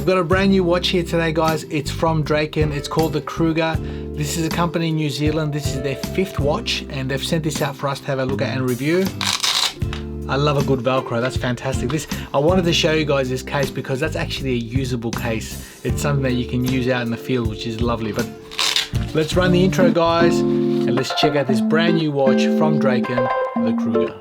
I've got a brand new watch here today, guys. It's from Draken. It's called the Kruger. This is a company in New Zealand. This is their 5th watch, and they've sent this out for us to have a look at and review. I love a good Velcro. That's fantastic. I wanted to show you guys this case because that's actually a usable case. It's something that you can use out in the field, which is lovely. But let's run the intro, guys, and let's check out this brand new watch from Draken, the Kruger.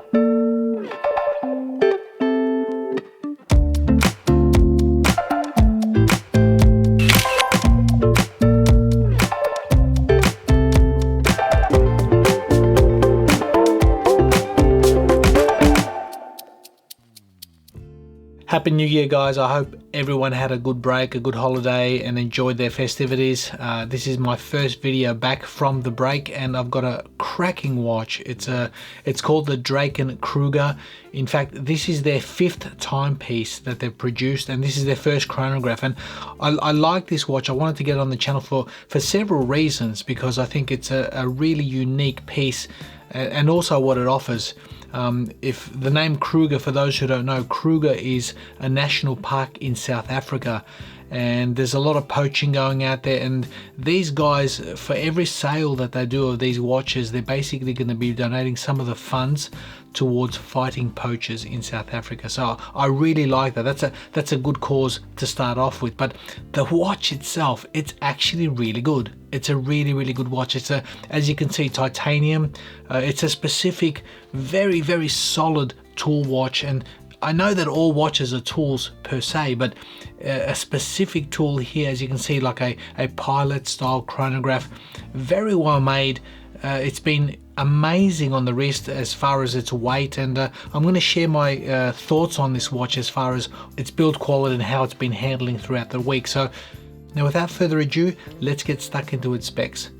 Happy New Year, guys. I hope everyone had a good break, a good holiday, and enjoyed their festivities. This is my first video back from the break, and I've got a cracking watch. It's called the Draken Kruger. In fact, this is their 5th timepiece that they've produced, and this is their first chronograph. And I like this watch. I wanted to get it on the channel for several reasons, because I think it's a really unique piece, and also what it offers. If the name Kruger, for those who don't know, Kruger is a national park in South Africa, and there's a lot of poaching going out there, and these guys, for every sale that they do of these watches, they're basically going to be donating some of the funds towards fighting poachers in South Africa. So I really like that. That's a good cause to start off with. But the watch itself, it's actually really good. It's a really good watch. It's as you can see, titanium. It's a specific, very solid tool watch, and I know that all watches are tools per se, but a specific tool here, as you can see, like a pilot style chronograph, very well made. It's been amazing on the wrist as far as its weight, and I'm going to share my thoughts on this watch as far as its build quality and how it's been handling throughout the week. So now, without further ado, let's get stuck into its specs.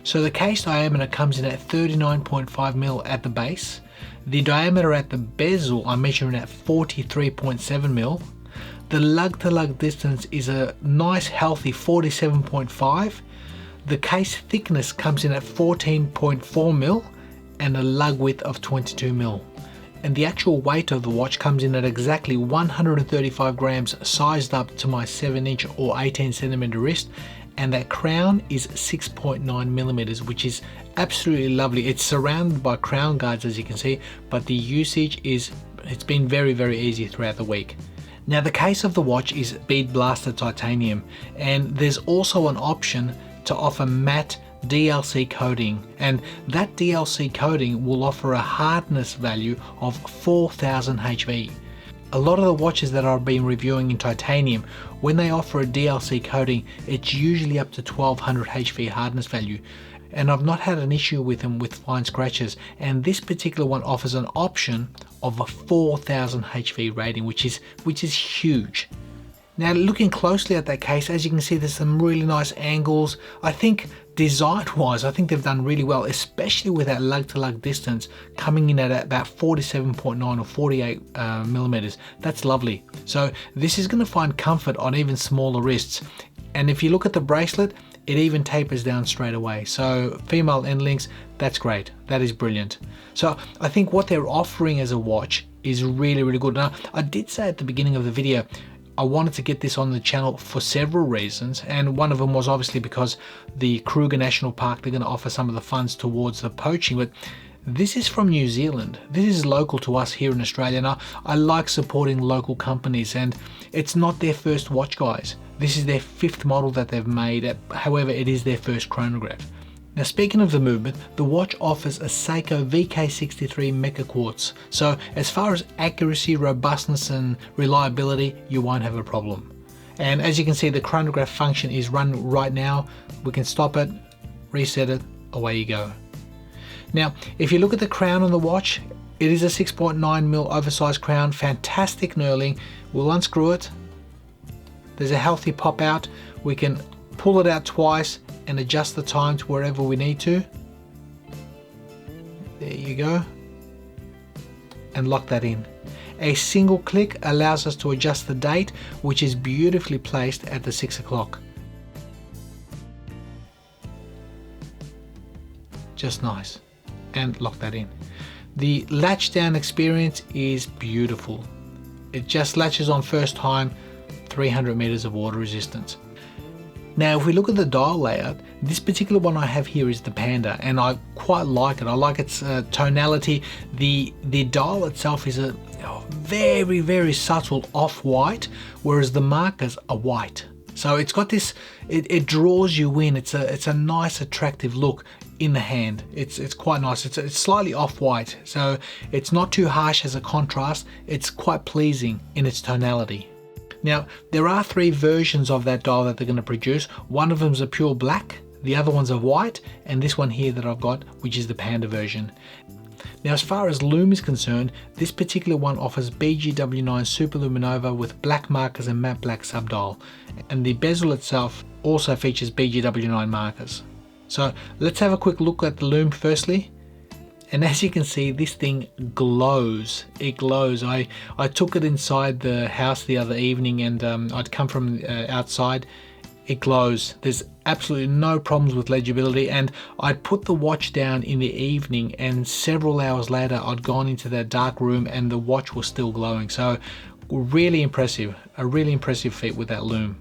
So the case diameter comes in at 39.5mm at the base. The diameter at the bezel I'm measuring at 43.7mm. The lug-to-lug distance is a nice healthy 47.5. The case thickness comes in at 14.4mm and a lug width of 22mm. And the actual weight of the watch comes in at exactly 135 grams, sized up to my 7-inch or 18cm wrist, and that crown is 6.9mm, which is absolutely lovely. It's surrounded by crown guards, as you can see, but the usage it's been very easy throughout the week. Now, the case of the watch is bead blasted titanium, and there's also an option to offer matte DLC coating, and that DLC coating will offer a hardness value of 4000 HV. A lot of the watches that I've been reviewing in titanium, when they offer a DLC coating, it's usually up to 1200 HV hardness value, and I've not had an issue with them with fine scratches, and this particular one offers an option of a 4000 HV rating, which is huge. Now, looking closely at that case, as you can see, there's some really nice angles. I think design-wise, I think they've done really well, especially with that lug-to-lug distance coming in at about 47.9 or 48 millimeters. That's lovely. So this is going to find comfort on even smaller wrists. And if you look at the bracelet, it even tapers down straight away. So female end links, that's great. That is brilliant. So I think what they're offering as a watch is really good. Now, I did say at the beginning of the video, I wanted to get this on the channel for several reasons, and one of them was obviously because the Kruger National Park, they're going to offer some of the funds towards the poaching, but this is from New Zealand. This is local to us here in Australia. Now, I like supporting local companies, and it's not their first watch, guys. This is their 5th model that they've made. However, it is their first chronograph. Now, speaking of the movement, the watch offers a Seiko VK63 Mecha Quartz. So as far as accuracy, robustness and reliability, you won't have a problem. And as you can see, the chronograph function is run right now. We can stop it, reset it, away you go. Now, if you look at the crown on the watch, it is a 6.9mm oversized crown, fantastic knurling. We'll unscrew it. There's a healthy pop out. We can pull it out twice and adjust the time to wherever we need to. There you go. And lock that in. A single click allows us to adjust the date, which is beautifully placed at the 6 o'clock. Just nice. And lock that in. The latch down experience is beautiful. It just latches on first time, 300 meters of water resistance. Now if we look at the dial layout, this particular one I have here is the Panda, and I quite like it. I like its tonality. The dial itself is a very, very subtle off-white, whereas the markers are white. So it's got this, it draws you in. It's a nice attractive look in the hand. It's quite nice. It's slightly off-white, so it's not too harsh as a contrast. It's quite pleasing in its tonality. Now, there are 3 versions of that dial that they're going to produce. One of them is a pure black, the other one's a white, and this one here that I've got, which is the Panda version. Now, as far as Lume is concerned, this particular one offers BGW9 Super Luminova with black markers and matte black subdial, and the bezel itself also features BGW9 markers. So let's have a quick look at the Lume firstly. And as you can see, this thing glows. It glows. I took it inside the house the other evening, and I'd come from outside. It glows. There's absolutely no problems with legibility, and I'd put the watch down in the evening, and several hours later I'd gone into that dark room and the watch was still glowing. So really impressive. A really impressive feat with that Lume.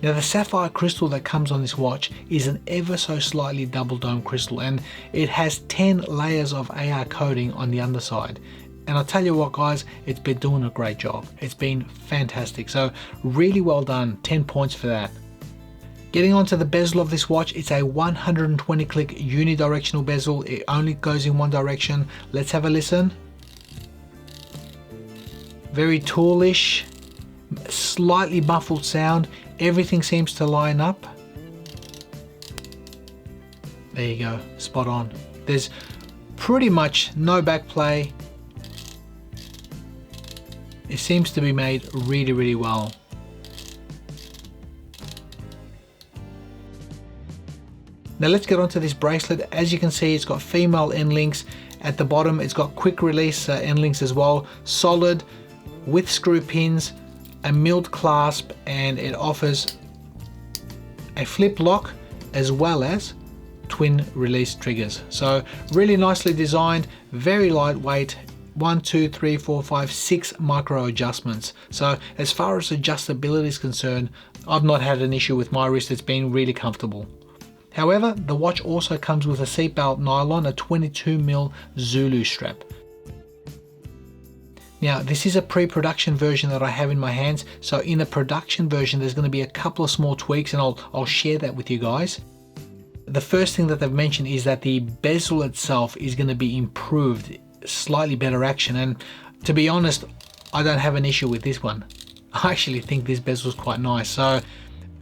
Now, the sapphire crystal that comes on this watch is an ever so slightly double dome crystal, and it has 10 layers of AR coating on the underside. And I'll tell you what guys, it's been doing a great job. It's been fantastic. So really well done, 10 points for that. Getting onto the bezel of this watch, it's a 120 click unidirectional bezel. It only goes in one direction. Let's have a listen. Very toolish, slightly muffled sound. Everything seems to line up. There you go, spot on. There's pretty much no backplay. It seems to be made really, really well. Now let's get onto this bracelet. As you can see, it's got female end links. At the bottom, it's got quick release end links as well. Solid, with screw pins, a milled clasp, and it offers a flip lock as well as twin release triggers. So really nicely designed, very lightweight. 1, 2, 3, 4, 5, 6 micro adjustments. So as far as adjustability is concerned, I've not had an issue with my wrist. It's been really comfortable. However, the watch also comes with a seatbelt nylon, a 22mm Zulu strap. Now, this is a pre-production version that I have in my hands. So in the production version, there's going to be a couple of small tweaks, and I'll share that with you guys. The first thing that they've mentioned is that the bezel itself is going to be improved, slightly better action. And to be honest, I don't have an issue with this one. I actually think this bezel is quite nice. So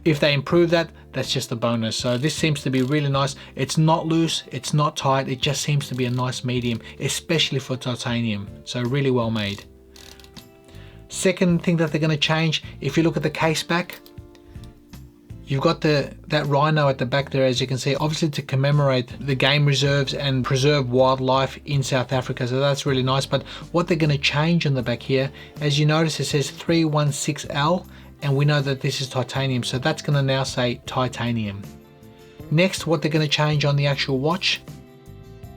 if they improve that, that's just a bonus. So this seems to be really nice. It's not loose, it's not tight, it just seems to be a nice medium, especially for titanium. So really well made. Second thing that they're going to change, if you look at the case back, you've got that rhino at the back there, as you can see, obviously to commemorate the game reserves and preserve wildlife in South Africa. So that's really nice. But what they're going to change on the back here, as you notice, it says 316L, and we know that this is titanium, so that's going to now say titanium. Next, what they're going to change on the actual watch,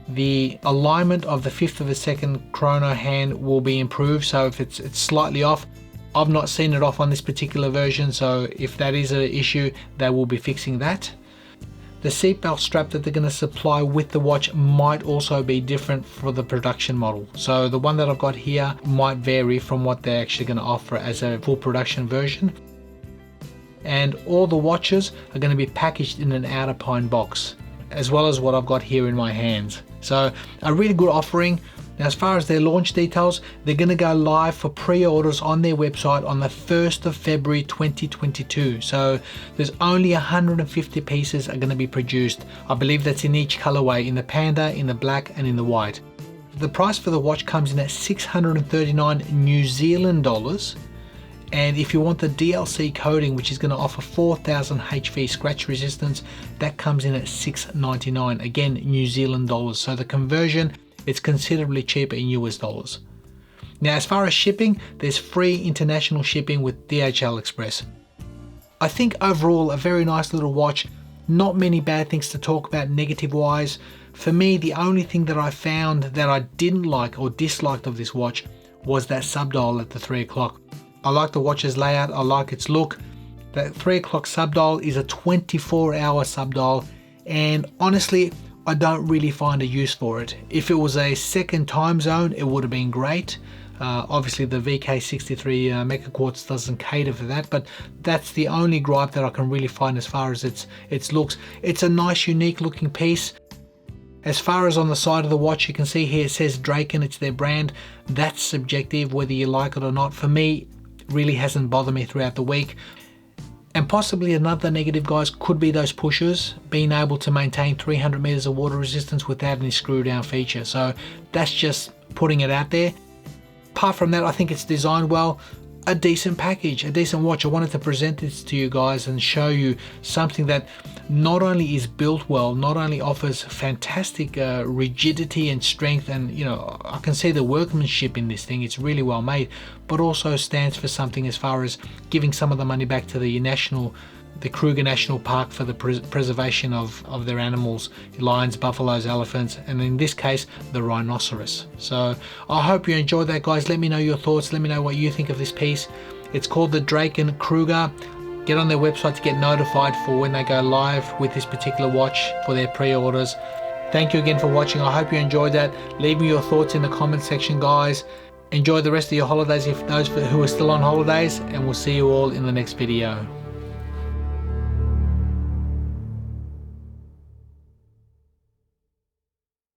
the alignment of the 1/5 of a second chrono hand will be improved. So if it's slightly off, I've not seen it off on this particular version, so if that is an issue, they will be fixing that. The seatbelt strap that they're going to supply with the watch might also be different for the production model. So the one that I've got here might vary from what they're actually going to offer as a full production version. And all the watches are going to be packaged in an outer pine box, as well as what I've got here in my hands. So a really good offering. Now, as far as their launch details, they're going to go live for pre-orders on their website on the 1st of February 2022. So there's only 150 pieces are going to be produced. I believe that's in each colorway, in the Panda, in the black, and in the white. The price for the watch comes in at 639 New Zealand dollars. And if you want the DLC coating, which is going to offer 4000 HV scratch resistance, that comes in at 699, again New Zealand dollars. So the conversion, it's considerably cheaper in US dollars. Now, as far as shipping, there's free international shipping with DHL Express. I think overall a very nice little watch. Not many bad things to talk about negative wise. For me, the only thing that I found that I didn't like or disliked of this watch was that subdial at the 3 o'clock. I like the watch's layout, I like its look. That 3 o'clock subdial is a 24-hour subdial, and honestly, I don't really find a use for it. If it was a second time zone, it would have been great. Obviously the VK63 Mecha Quartz doesn't cater for that, but that's the only gripe that I can really find as far as its looks. It's a nice, unique looking piece. As far as on the side of the watch, you can see here it says Draken, it's their brand. That's subjective, whether you like it or not. For me, it really hasn't bothered me throughout the week. And possibly another negative, guys, could be those pushers, being able to maintain 300 meters of water resistance without any screw down feature. So that's just putting it out there. Apart from that, I think it's designed well. A decent package, a decent watch. I wanted to present this to you guys and show you something that not only is built well, not only offers fantastic rigidity and strength, and you know, I can see the workmanship in this thing, it's really well made, but also stands for something as far as giving some of the money back to the Kruger National Park for the preservation of their animals, lions, buffaloes, elephants, and in this case, the rhinoceros. So I hope you enjoyed that, guys. Let me know your thoughts. Let me know what you think of this piece. It's called the Draken Kruger. Get on their website to get notified for when they go live with this particular watch for their pre-orders. Thank you again for watching. I hope you enjoyed that. Leave me your thoughts in the comment section, guys. Enjoy the rest of your holidays, if those who are still on holidays, and we'll see you all in the next video.